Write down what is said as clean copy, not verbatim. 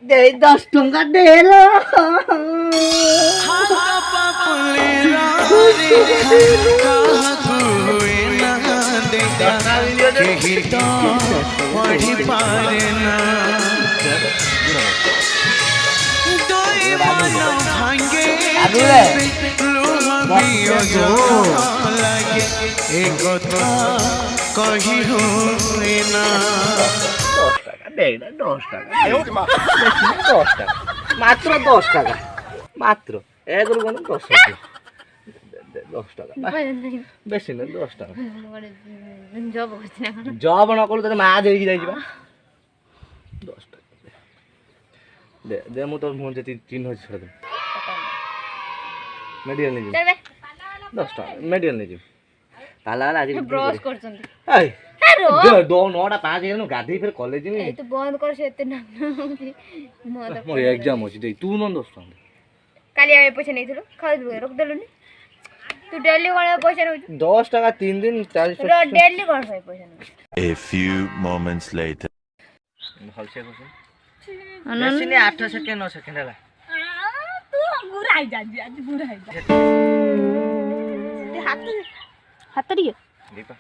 দে 10 টাকা দে লো মাত্র 10 টাকা মাত্র এগুলো কোন 10 টাকা 10 টাকা বেশি না 10 টাকা জব না করলে তো মা দেখি যাই যাবা 10 টাকা দে দে মু তোর মন যে 3 হচ্ছে ছেড়ে দে মেডিয়াল নিয়ে যাবে 10 টাকা মেডিয়াল নিয়ে যাবে তাহলে আজ ব্রশ করছেন এই দো 9টা 5 এর গাধি ফের কলেজ নি এই তো বন্ধ করে সেতে না মোর एग्जाम হচ্ছে দেই তুই ন 10 টাকা কালি আমি পয়সা নেইছিল খাই দিব রক দেলনি তুই ডেলি কোন পয়সা নই 10 টাকা 3 দিন 40 টাকা ডেলি কোন পয়সা নই A few moments later ভালসে কইছ বেশি নে 8 সেকেন্ড 9 সেকেন্ড হলা তুই বুড়াই যাবি আজ বুড়াই যা হাত হাত দিয়ে দেখো